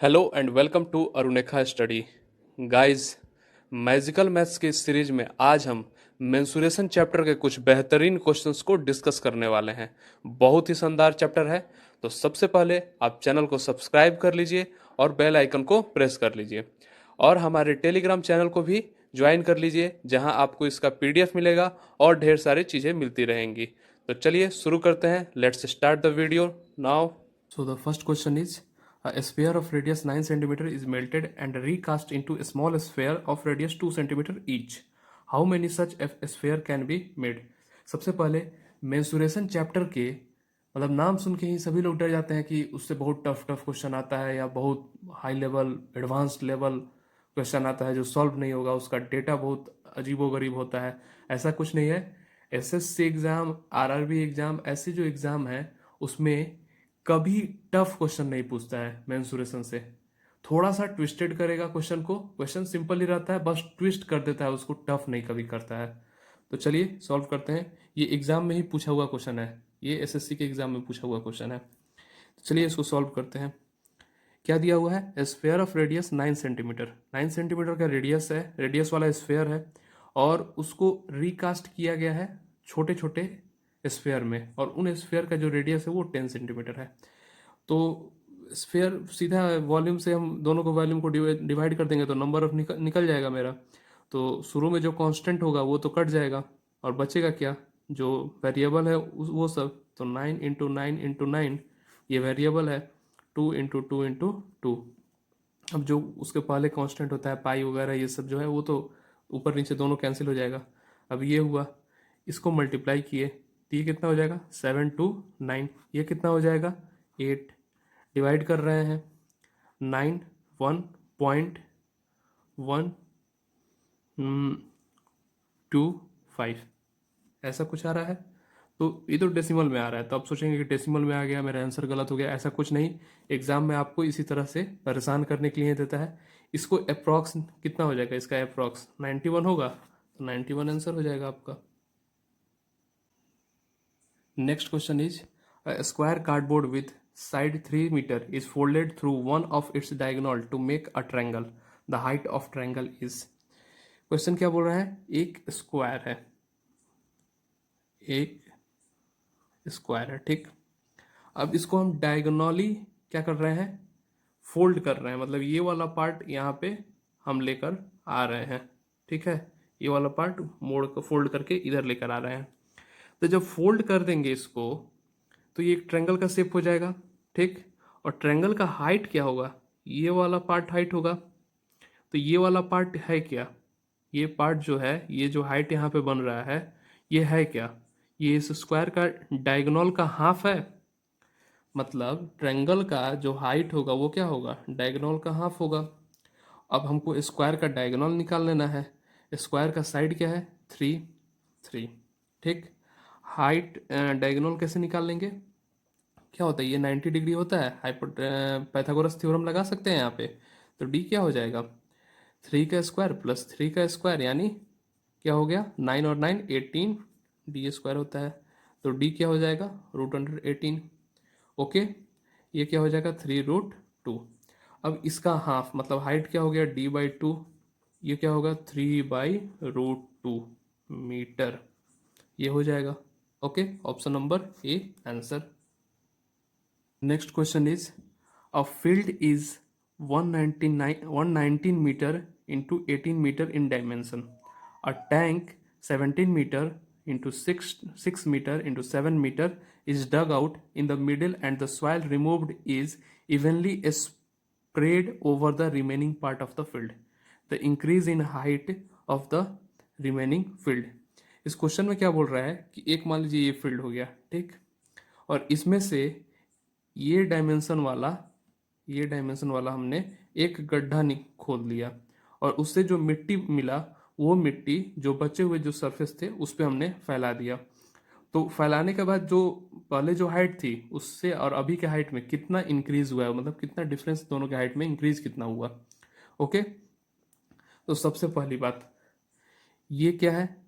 Hello and welcome to Arunekha study. Guys, magical maths के इस series में आज हम मेंसुरेशन चैप्टर के कुछ बेहतरीन क्वेश्चंस को डिस्कस करने वाले हैं। बहुत ही शानदार चैप्टर है। तो सबसे पहले आप चैनल को सब्सक्राइब कर लीजिए और बेल आइकन को प्रेस कर लीजिए और हमारे टेलीग्राम चैनल को भी ज्वाइन कर लीजिए, जहां आपको इसका पीडीएफ मिलेगा और ढेर सारी चीज़ें मिलती रहेंगी। तो चलिए शुरू करते हैं। Let's start the video now. So the first question is, a sphere of radius 9 centimeter is melted and recast into a small sphere of radius 2 centimeter each. How many such sphere can be made? सबसे पहले mensuration chapter के मतलब नाम सुन के ही सभी लोग डर जाते हैं कि उससे बहुत टफ टफ क्वेश्चन आता है या बहुत high level advanced level question आता है जो सॉल्व नहीं होगा, उसका डेटा बहुत अजीबोगरीब होता है। ऐसा कुछ नहीं है। एसएससी एग्जाम, आरआरबी एग्जाम, ऐसे जो एग्जाम है उसमें कभी टफ क्वेश्चन नहीं पूछता है मेंसुरेशन से। थोड़ा सा ट्विस्टेड करेगा क्वेश्चन को, क्वेश्चन सिंपल ही रहता है, बस ट्विस्ट कर देता है उसको, टफ नहीं कभी करता है। तो चलिए सॉल्व करते हैं। ये एग्जाम में ही पूछा हुआ क्वेश्चन है, ये एसएससी के एग्जाम में पूछा हुआ क्वेश्चन है। तो चलिए इसको सॉल्व करते हैं। क्या दिया हुआ है? Sphere of radius 9 centimetre. 9 centimetre का रेडियस है, रेडियस वाला स्फेयर है और उसको रिकास्ट किया गया है छोटे छोटे स्फेयर में, और उन स्फेयर का जो रेडियस है वो 10 सेंटीमीटर है। तो स्फेयर सीधा वॉल्यूम से हम दोनों को वॉल्यूम को डिवाइड कर देंगे तो नंबर ऑफ निकल जाएगा मेरा। तो शुरू में जो कांस्टेंट होगा वो तो कट जाएगा और बचेगा क्या? जो वेरिएबल है वो सब। तो 9 × 9 × 9 ये वेरिएबल है, 2 × 2 × 2। अब जो उसके पहले कांस्टेंट होता है पाई वगैरह ये सब जो है वो तो ऊपर नीचे दोनों कैंसिल हो जाएगा। अब ये हुआ, इसको मल्टीप्लाई किए तो ये कितना हो जाएगा? 7 × 9। ये कितना हो जाएगा? 8। डिवाइड कर रहे हैं 9 1.125 ऐसा कुछ आ रहा है। तो ये तो डेसिमल में आ रहा है, तो आप सोचेंगे कि डेसिमल में आ गया, मेरा आंसर गलत हो गया। ऐसा कुछ नहीं। एग्जाम में आपको इसी तरह से परेशान करने के लिए देता है। इसको अप्रॉक्स कितना हो जाएगा? इसका अप्रॉक्स 91 होगा, तो 91 आंसर हो जाएगा आपका। Next question is, a square cardboard with side 3 meter is folded through one of its diagonal to make a triangle. The height of triangle is. Question क्या बोल रहा है? एक स्क्वायर है, एक स्क्वायर है, ठीक। अब इसको हम डायगोनली क्या कर रहे हैं? फोल्ड कर रहे हैं, मतलब ये वाला पार्ट यहाँ पे हम लेकर आ रहे हैं, ठीक है। ये वाला पार्ट मोड़ को फोल्ड करके इधर लेकर आ रहे हैं। तो जब फोल्ड कर देंगे इसको तो ये एक ट्रायंगल का शेप हो जाएगा, ठीक। और ट्रायंगल का हाइट क्या होगा? ये वाला पार्ट हाइट होगा। तो ये वाला पार्ट है क्या? ये पार्ट जो है, ये जो हाइट यहाँ पे बन रहा है, ये है क्या? ये इस स्क्वायर का डायगोनल का हाफ है। मतलब ट्रायंगल का जो हाइट होगा वो क्या होगा? डायगोनल का हाफ होगा। अब हमको स्क्वायर का डायगोनल निकाल लेना है। स्क्वायर का साइड क्या है? 3 3, ठीक। हाइट डायगोनल कैसे निकाल लेंगे? क्या होता है? ये 90 डिग्री होता है। पाइथागोरस थ्योरम लगा सकते हैं यहाँ पे। तो डी क्या हो जाएगा? 3 का स्क्वायर प्लस 3 का स्क्वायर, यानी क्या हो गया? 9 और 9 18, डी स्क्वायर होता है। तो डी क्या हो जाएगा? √18। ओके, ये क्या हो जाएगा? 3√2। अब इसका हाफ मतलब हाइट क्या हो गया? d/2। ये क्या होगा? 3/√2 मीटर। ये हो जाएगा। Okay, option number A answer. Next question is, a field is 119 meter into 18 meter in dimension. A tank 17 meter into 6 meter into 7 meter is dug out in the middle and the soil removed is evenly spread over the remaining part of the field. The increase in height of the remaining field. इस question में क्या बोल रहा है कि एक मान लीजिए ये फील्ड हो गया, ठीक। और इसमें से ये डायमेंशन वाला, ये डायमेंशन वाला हमने एक गड्ढा खोद लिया और उससे जो मिट्टी मिला वो मिट्टी जो बचे हुए जो सरफेस थे उस पर हमने फैला दिया। तो फैलाने के बाद जो पहले जो हाइट थी उससे और अभी के हाइट में कितना इंक्रीज हुआ है, मतलब कितना डिफरेंस दोनों के हाइट में इंक्रीज कितना हुआ। ओके, तो सबसे पहली बात ये क्या है?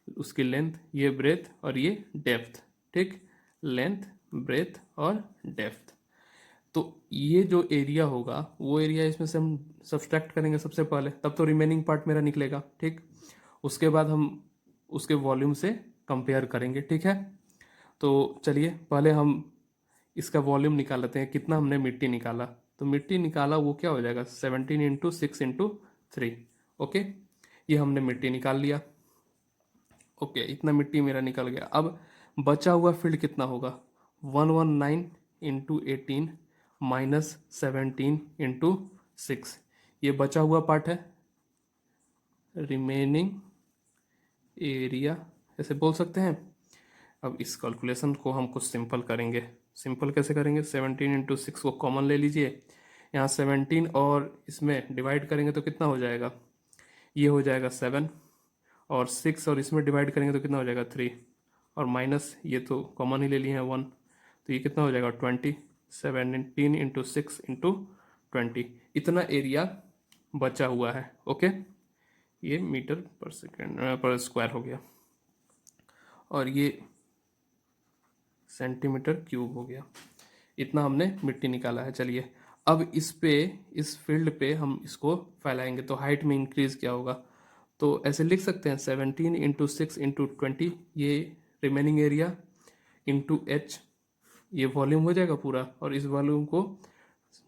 उसकी लेंथ, ये ब्रेथ और ये डेप्थ, ठीक। लेंथ, ब्रेथ और डेप्थ। तो ये जो एरिया होगा वो एरिया इसमें से हम सब्सट्रैक्ट करेंगे सबसे पहले, तब तो रिमेनिंग पार्ट मेरा निकलेगा, ठीक। उसके बाद हम उसके वॉल्यूम से कंपेयर करेंगे, ठीक है। तो चलिए पहले हम इसका वॉल्यूम निकाल लेते हैं, कितना हमने मिट्टी निकाला। तो मिट्टी निकाला वो क्या हो जाएगा, 17 × 6 × 3। ओके, ये हमने मिट्टी निकाल लिया। ओके, इतना मिट्टी मेरा निकल गया। अब बचा हुआ फील्ड कितना होगा, 119 × 18 -17 × 6। ये बचा हुआ पार्ट है, रिमेनिंग एरिया ऐसे बोल सकते हैं। अब इस कैलकुलेशन को हम कुछ सिंपल करेंगे। सिंपल कैसे करेंगे, 17 × 6 को कॉमन ले लीजिए। यहाँ 17 और इसमें डिवाइड करेंगे तो कितना हो जाएगा, ये हो जाएगा 7, और 6 और इसमें डिवाइड करेंगे तो कितना हो जाएगा 3, और माइनस ये तो कॉमन ही ले लिए हैं 1, तो ये कितना हो जाएगा 20। 17 × 6 × 20, इतना एरिया बचा हुआ है। ओके, ये मीटर पर सेकेंड पर स्क्वायर हो गया, और ये सेंटीमीटर क्यूब हो गया। इतना हमने मिट्टी निकाला है। चलिए अब इस फील्ड पे हम इसको फैलाएंगे तो हाइट में इंक्रीज क्या होगा, तो ऐसे लिख सकते हैं 17 × 6 × 20, ये रिमेनिंग एरिया इंटू एच, ये वॉल्यूम हो जाएगा पूरा, और इस वॉल्यूम को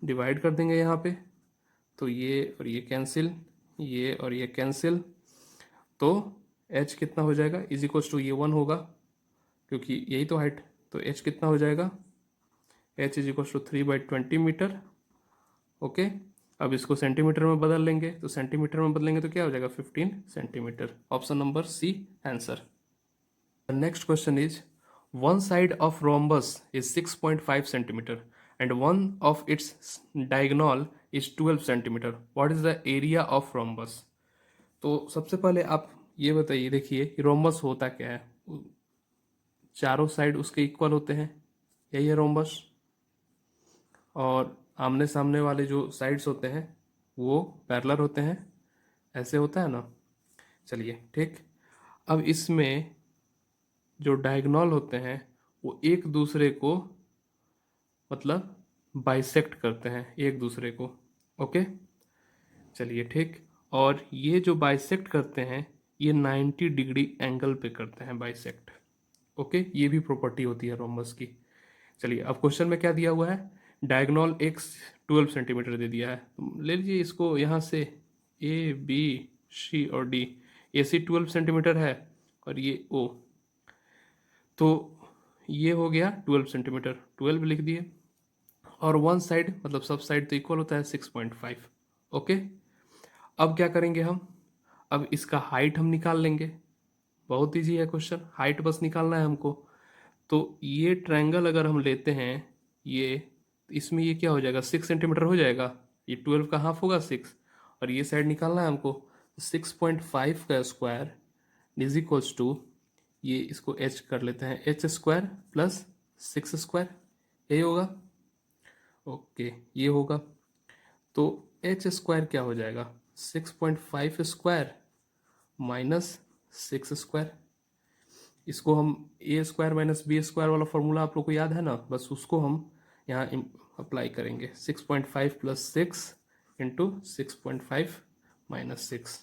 डिवाइड कर देंगे यहाँ पे, तो ये और ये कैंसिल, ये और ये कैंसिल, तो एच कितना हो जाएगा इज इक्वल्स टू ये 1 होगा, क्योंकि यही तो हाइट, तो एच कितना हो जाएगा, H is equals to 3/20 metre. Okay, अब इसको सेंटीमीटर में बदल लेंगे, तो सेंटीमीटर में बदलेंगे तो क्या हो जाएगा 15 centimetre. Option number C answer. The next question is, one side of rhombus is 6.5 centimeter and one of its diagonal is 12 centimeter. What is the area of rhombus? तो सबसे पहले आप ये बताइए, देखिए रोम्बस होता क्या है, चारों साइड उसके इक्वल होते हैं, यही है रोम्बस, और आमने सामने वाले जो साइड्स होते हैं वो पैरेलल होते हैं, ऐसे होता है ना। चलिए ठीक, अब इसमें जो डायगोनल होते हैं वो एक दूसरे को मतलब बाइसेक्ट करते हैं एक दूसरे को। ओके, चलिए ठीक, और ये जो बाइसेक्ट करते हैं ये 90 डिग्री एंगल पे करते हैं बाइसेक्ट। ओके, ये भी प्रॉपर्टी होती है रोम्बस की। चलिए अब क्वेश्चन में क्या दिया हुआ है, डायगोनल एक्स 12 सेंटीमीटर दे दिया है, तो ले लीजिए इसको यहाँ से, ए बी सी और डी, ए सी 12 सेंटीमीटर है और ये ओ, तो ये हो गया 12 सेंटीमीटर, 12 लिख दिए, और वन साइड मतलब सब साइड तो इक्वल होता है 6.5। ओके, अब क्या करेंगे हम, अब इसका हाइट हम निकाल लेंगे, बहुत ईजी है क्वेश्चन, हाइट बस निकालना है हमको। तो ये ट्रायंगल अगर हम लेते हैं, ये इसमें ये क्या हो जाएगा 6 सेंटीमीटर हो जाएगा, ये 12 का हाफ होगा 6, और ये साइड निकालना है हमको, 6.5 का स्क्वायर इज इक्वल्स टू, ये इसको एच कर लेते हैं, एच स्क्वायर प्लस 6 स्क्वायर, यही होगा। ओके, ये होगा, तो एच स्क्वायर क्या हो जाएगा 6.5 स्क्वायर माइनस 6 स्क्वायर, इसको हम ए स्क्वायर माइनस बी स्क्वायर वाला फॉर्मूला आप लोग को याद है ना, बस उसको हम यहाँ अप्लाई करेंगे, 6.5 + 6 × 6.5 - 6,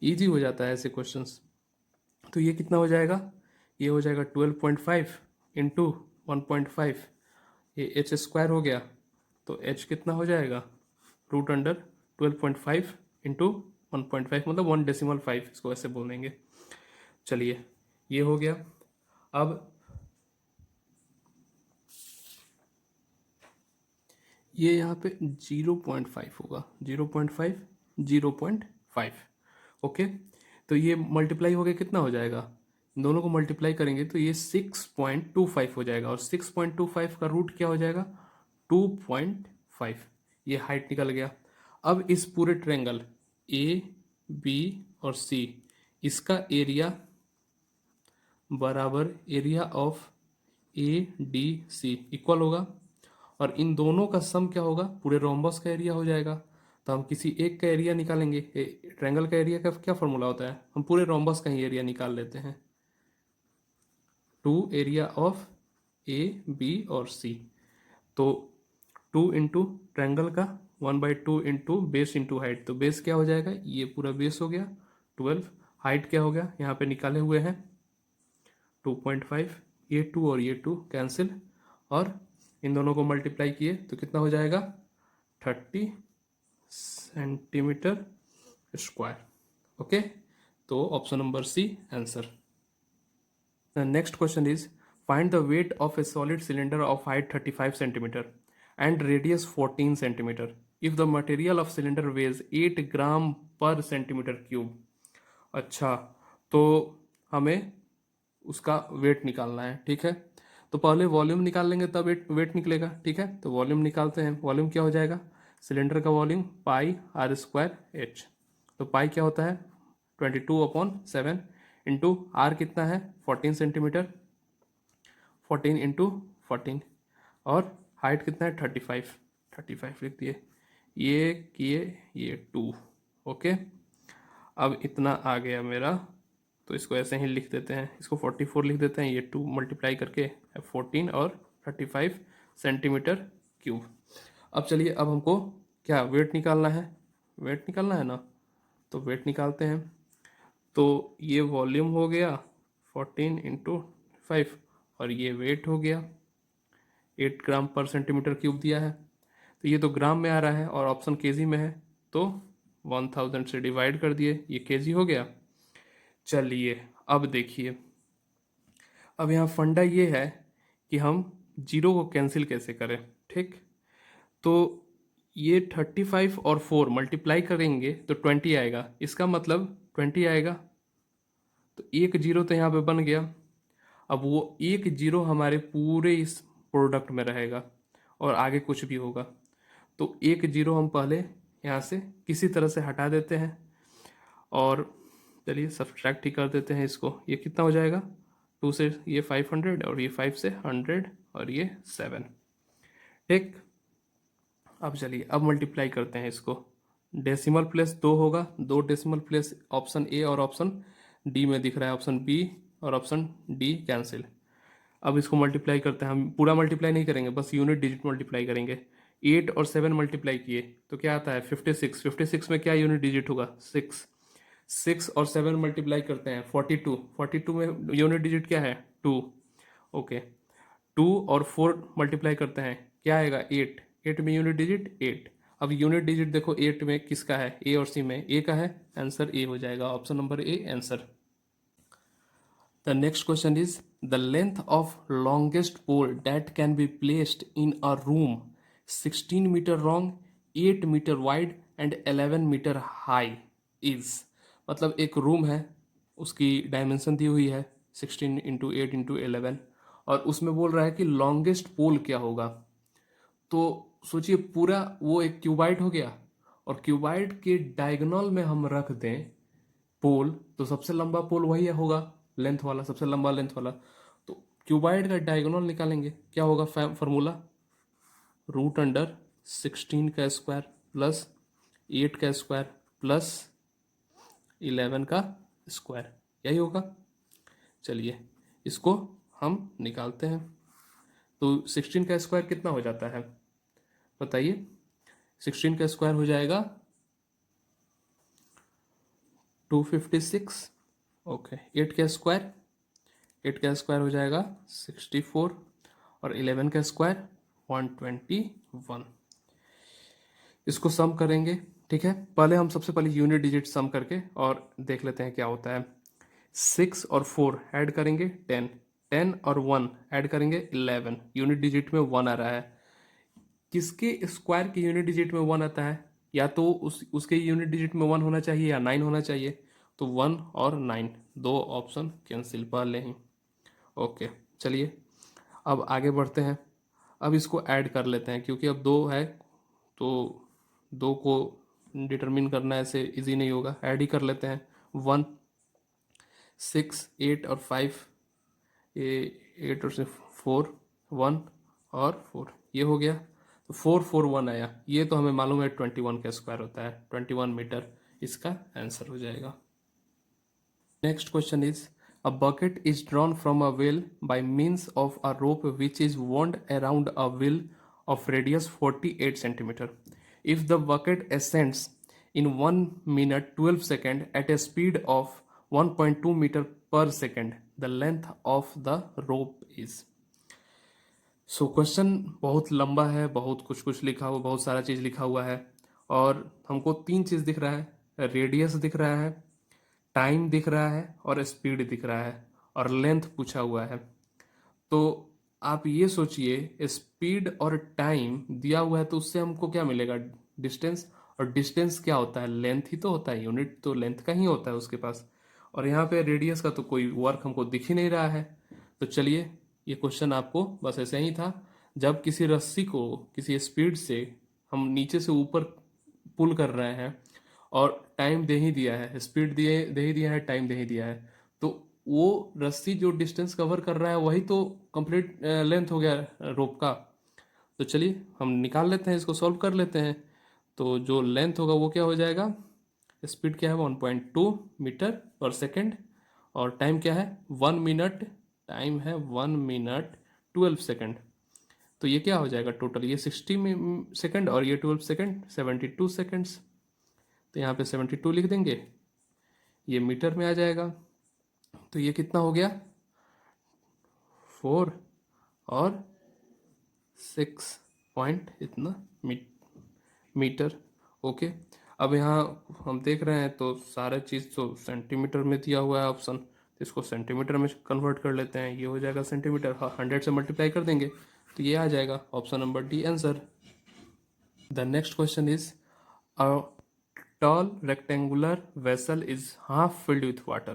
ईजी हो जाता है ऐसे क्वेश्चंस। तो ये कितना हो जाएगा, ये हो जाएगा 12.5 × 1.5, ये एच स्क्वायर हो गया, तो एच कितना हो जाएगा √12.5 × 1.5, मतलब 1.5 इसको ऐसे बोल देंगे। चलिए ये हो गया। अब ये यहाँ पे 0.5 होगा, 0.5 0.5। ओके, तो ये मल्टीप्लाई हो गया, कितना हो जाएगा, दोनों को मल्टीप्लाई करेंगे तो ये 6.25 हो जाएगा, और 6.25 का रूट क्या हो जाएगा 2.5, ये हाइट निकल गया। अब इस पूरे ट्रायंगल ए बी और सी, इसका एरिया बराबर area of A D C equal होगा, और इन दोनों का सम क्या होगा, पूरे रोम्बस का एरिया हो जाएगा। तो हम किसी एक का एरिया निकालेंगे, ट्रायंगल का एरिया का क्या फॉर्मूला होता है, हम पूरे रोम्बस का ही एरिया निकाल लेते हैं, 2 एरिया ऑफ ए बी और सी। तो टू इंटू ट्रैंगल का 1/2 इंटू बेस इंटू हाइट, तो बेस क्या हो जाएगा, ये पूरा बेस हो गया 12, हाइट क्या हो गया यहाँ पे निकाले हुए हैं 2.5, ये 2 और ये 2 कैंसिल, और इन दोनों को मल्टीप्लाई किए तो कितना हो जाएगा 30 सेंटीमीटर स्क्वायर। ओके, तो option number C answer. The next question is find the weight of a solid cylinder of height 35 centimeter and radius 14 centimeter if the material of cylinder weighs 8 ग्राम पर centimetre cube. अच्छा, तो हमें उसका wait निकालना है, ठीक है। तो पहले वॉल्यूम निकाल लेंगे तब वेट निकलेगा, ठीक है। तो वॉल्यूम निकालते हैं, वॉल्यूम क्या हो जाएगा, सिलेंडर का volume pi R square H. तो पाई क्या होता है 22/7 इंटू आर कितना है 14 सेंटीमीटर, 14 इंटू 14, और हाइट कितना है 35 लिख दिए, ये किए ये 2। ओके, अब इतना आ गया मेरा, तो इसको ऐसे ही लिख देते हैं, इसको 44 लिख देते हैं, ये 2 मल्टीप्लाई करके 14 और 35 सेंटीमीटर क्यूब। अब चलिए, अब हमको क्या वेट निकालना है, वेट निकालना है ना, तो वेट निकालते हैं। तो ये वॉल्यूम हो गया 14 इंटू 5 और ये वेट हो गया 8 ग्राम पर सेंटीमीटर क्यूब दिया है। तो ये तो ग्राम में आ रहा है और ऑप्शन केजी में है, तो 1000 से डिवाइड कर दिए, ये केजी हो गया। चलिए अब देखिए, अब यहाँ फंडा ये है कि हम जीरो को कैंसिल कैसे करें, ठीक। तो ये 35 और 4 मल्टीप्लाई करेंगे तो 20 आएगा, इसका मतलब 20 आएगा, तो एक जीरो तो यहाँ पे बन गया। अब वो एक जीरो हमारे पूरे इस प्रोडक्ट में रहेगा और आगे कुछ भी होगा, तो एक जीरो हम पहले यहाँ से किसी तरह से हटा देते हैं, और चलिए सब्सट्रैक्ट ही कर देते हैं इसको। ये कितना हो जाएगा 2 से ये 500 और ये 5 से 100 और ये 7, ठीक। अब चलिए अब मल्टीप्लाई करते हैं इसको, डेसिमल प्लेस 2 होगा, 2 डेसिमल प्लेस ऑप्शन ए और ऑप्शन डी में दिख रहा है, ऑप्शन बी और ऑप्शन डी कैंसिल। अब इसको मल्टीप्लाई करते हैं, हम पूरा मल्टीप्लाई नहीं करेंगे, बस यूनिट डिजिट मल्टीप्लाई करेंगे। 8 और 7 मल्टीप्लाई किए तो क्या आता है 56, 56 में क्या यूनिट डिजिट होगा 6, 6 और 7 मल्टीप्लाई करते हैं 42, 42 में यूनिट डिजिट क्या है 2। ओके, 2 और 4 मल्टीप्लाई करते हैं क्या आएगा 8, 8 में यूनिट डिजिट 8। अब यूनिट डिजिट देखो 8 में किसका है, ए और सी में ए का है, आंसर ए हो जाएगा, option number A answer. The next question is the length of longest pole that can be placed in a room 16 meter long, 8 meter wide and 11 meter high is। मतलब एक रूम है, उसकी dimension दी हुई है 16 into 8 into 11, और उसमें बोल रहा है कि लॉन्गेस्ट पोल क्या होगा। तो सोचिए पूरा वो एक क्यूबाइड हो गया, और क्यूबाइड के डायगोनल में हम रख दें पोल, तो सबसे लंबा पोल वही होगा, लेंथ वाला, सबसे लंबा लेंथ वाला। तो क्यूबाइड का डायगोनल निकालेंगे, क्या होगा फार्मूला, √16 का स्क्वायर प्लस 8 का स्क्वायर प्लस 11 का स्क्वायर, यही होगा। चलिए इसको हम निकालते हैं, तो 16 का स्क्वायर कितना हो जाता है बताइए, 16 का स्क्वायर हो जाएगा 256। ओके, 8 का स्क्वायर, 8 का स्क्वायर हो जाएगा 64 और 11 का स्क्वायर 121। इसको सम करेंगे, ठीक है। पहले हम सबसे पहले यूनिट डिजिट सम करके और देख लेते हैं क्या होता है। 6 और 4 ऐड करेंगे 10, 10 और 1 ऐड करेंगे 11, यूनिट डिजिट में 1 आ रहा है। किसके स्क्वायर के यूनिट डिजिट में 1 आता है, या तो उसके यूनिट डिजिट में 1 होना चाहिए या 9 होना चाहिए, तो 1 और 9 दो ऑप्शन कैंसिल पहले ही। ओके, चलिए अब आगे बढ़ते हैं। अब इसको ऐड कर लेते हैं, क्योंकि अब 2 है तो 2 को डिटरमिन करना ऐसे इजी नहीं होगा, ऐड ही कर लेते हैं। 1, 6, 8 और 5, ये 8 और 4, 1 और 4, ये हो गया। तो 4, 4, 1 आया, ये तो हमें मालूम है 21 का स्क्वायर होता है, 21 मीटर इसका आंसर हो जाएगा। Next question is a bucket is drawn from a well bye means of a rope which is wound around a wheel of radius 48 centimeter. If the bucket ascends in 1 minute 12 second at a speed of 1.2 meter per second, the length of the rope is. So question बहुत लंबा है, बहुत कुछ कुछ लिखा हुआ, बहुत सारा चीज़ लिखा हुआ है, और हमको तीन चीज़ दिख रहा है, रेडियस दिख रहा है, टाइम दिख रहा है, और स्पीड दिख रहा है, और लेंथ पूछा हुआ है। तो आप ये सोचिए, स्पीड और टाइम दिया हुआ है तो उससे हमको क्या मिलेगा, डिस्टेंस। और डिस्टेंस क्या होता है, लेंथ ही तो होता है, यूनिट तो लेंथ का ही होता है उसके पास। और यहाँ पे रेडियस का तो कोई वर्क हमको दिख ही नहीं रहा है। तो चलिए, ये क्वेश्चन आपको बस ऐसे ही था। जब किसी रस्सी को किसी स्पीड से हम नीचे से ऊपर पुल कर रहे हैं, और टाइम दे ही दिया है, स्पीड दे ही दिया है, टाइम दे ही दिया है, तो वो रस्सी जो डिस्टेंस कवर कर रहा है वही तो कंप्लीट लेंथ हो गया रोप का। तो चलिए हम निकाल लेते हैं, इसको सॉल्व कर लेते हैं। तो जो लेंथ होगा वो क्या हो जाएगा, स्पीड क्या है 1.2 मीटर पर सेकेंड, और टाइम क्या है 1 मिनट, टाइम है 1 मिनट 12 सेकेंड। तो ये क्या हो जाएगा टोटल, ये 60 सेकेंड और ये 12 सेकेंड, 72 सेकेंड्स। तो यहाँ पे 72 लिख देंगे, ये मीटर में आ जाएगा। तो ये कितना हो गया, 4 और 6 पॉइंट इतना मीटर। ओके, अब यहाँ हम देख रहे हैं तो सारे चीज़ तो सेंटीमीटर में दिया हुआ है ऑप्शन, तो इसको सेंटीमीटर में कन्वर्ट कर लेते हैं, ये हो जाएगा सेंटीमीटर, 100 से मल्टीप्लाई कर देंगे तो ये आ जाएगा option number D answer. The next question is, a tall rectangular vessel is half filled with water.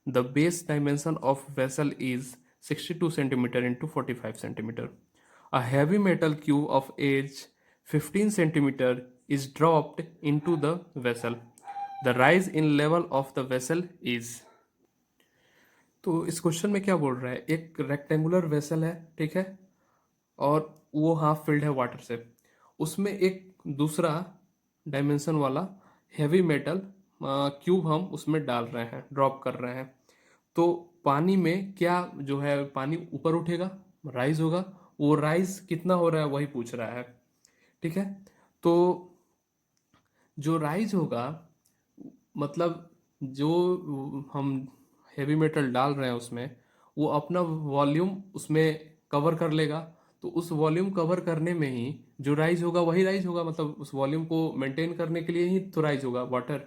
The base dimension of vessel is 62 centimeter into 45 centimeter. A heavy metal cube of age 15 centimeter is dropped into the vessel. The rise in level of the vessel is. तो इस question में क्या बोल रहा है, एक rectangular vessel है, ठीक है, और वो हाफ फिल्ड है वाटर से, उसमें एक दूसरा डायमेंशन वाला हैवी मेटल क्यूब हम उसमें डाल रहे हैं, ड्रॉप कर रहे हैं। तो पानी में क्या जो है, पानी ऊपर उठेगा, राइज होगा, वो राइज कितना हो रहा है वही पूछ रहा है, ठीक है। तो जो राइज होगा, मतलब जो हम हैवी मेटल डाल रहे हैं उसमें, वो अपना वॉल्यूम उसमें कवर कर लेगा। तो उस वॉल्यूम कवर करने में ही जो राइज होगा वही राइज होगा, मतलब उस वॉल्यूम को मेंटेन करने के लिए ही तो राइज होगा वाटर,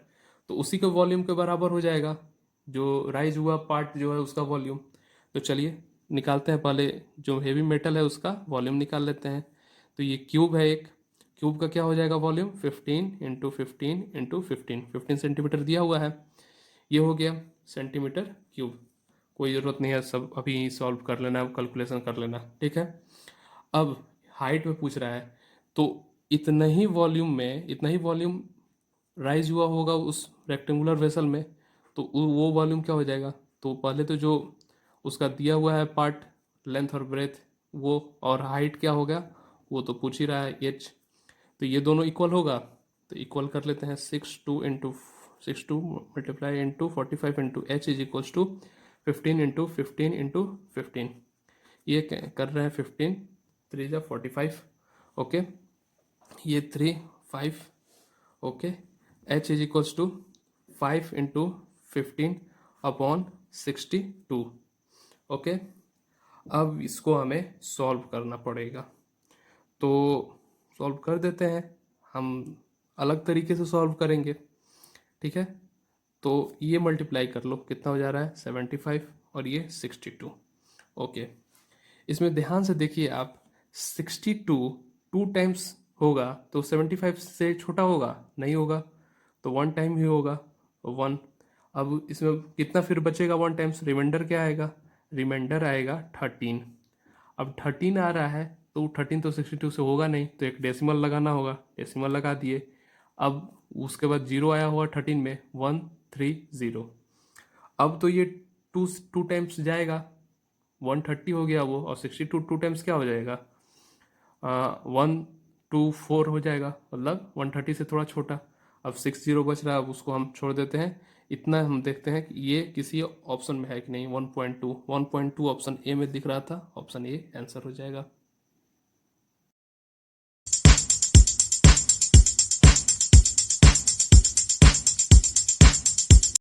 तो उसी के वॉल्यूम के बराबर हो जाएगा जो राइज हुआ पार्ट जो है उसका वॉल्यूम। तो चलिए निकालते हैं, पहले जो हेवी मेटल है उसका वॉल्यूम निकाल लेते हैं। तो ये क्यूब है, एक क्यूब का क्या हो जाएगा वॉल्यूम, 15 इंटू 15 इंटू 15 सेंटीमीटर दिया हुआ है, ये हो गया सेंटीमीटर क्यूब। कोई ज़रूरत नहीं है सब अभी सॉल्व कर लेना, कैलकुलेशन कर लेना, ठीक है। अब हाइट में पूछ रहा है, तो इतना ही वॉल्यूम में, इतना ही वॉल्यूम राइज हुआ होगा उस रेक्टेंगुलर वेसल में, तो वो वॉल्यूम क्या हो जाएगा। तो पहले तो जो उसका दिया हुआ है पार्ट, लेंथ और ब्रेथ, वो, और हाइट क्या होगा वो तो पूछ ही रहा है, एच। तो ये दोनों इक्वल होगा, तो इक्वल कर लेते हैं, 6 2 multiply into 45 into H is equals to 15 into 15 into 15। ये कर रहे हैं 15 3 जा 45, ओके, ये 3 5, okay, H is equals to 5 into 15 upon 62, okay. अब इसको हमें सॉल्व करना पड़ेगा, तो सॉल्व कर देते हैं, हम अलग तरीके से सॉल्व करेंगे, ठीक है। तो ये मल्टीप्लाई कर लो, कितना हो जा रहा है 75 और ये 62, ओके। इसमें ध्यान से देखिए आप, 62 टू टाइम्स होगा तो 75 से छोटा होगा नहीं होगा, तो 1 टाइम ही होगा, 1। अब इसमें कितना फिर बचेगा 1 टाइम्स, रिमाइंडर क्या आएगा, रिमाइंडर आएगा 13। अब 13 आ रहा है तो 13 तो 62 से होगा नहीं, तो एक डेसिमल लगाना होगा, डेसिमल लगा दिए। अब उसके बाद जीरो आया हुआ 13 में, 130। अब तो ये टू टाइम्स जाएगा, 130 हो गया वो, और 62 टू टाइम्स क्या हो जाएगा, 124 हो जाएगा, मतलब 130 से थोड़ा छोटा। अब 60 बच रहा है, अब उसको हम छोड़ देते हैं। इतना हम देखते हैं कि ये किसी ऑप्शन में है कि नहीं, 1.2 ऑप्शन ए में दिख रहा था, ऑप्शन ए आंसर हो जाएगा।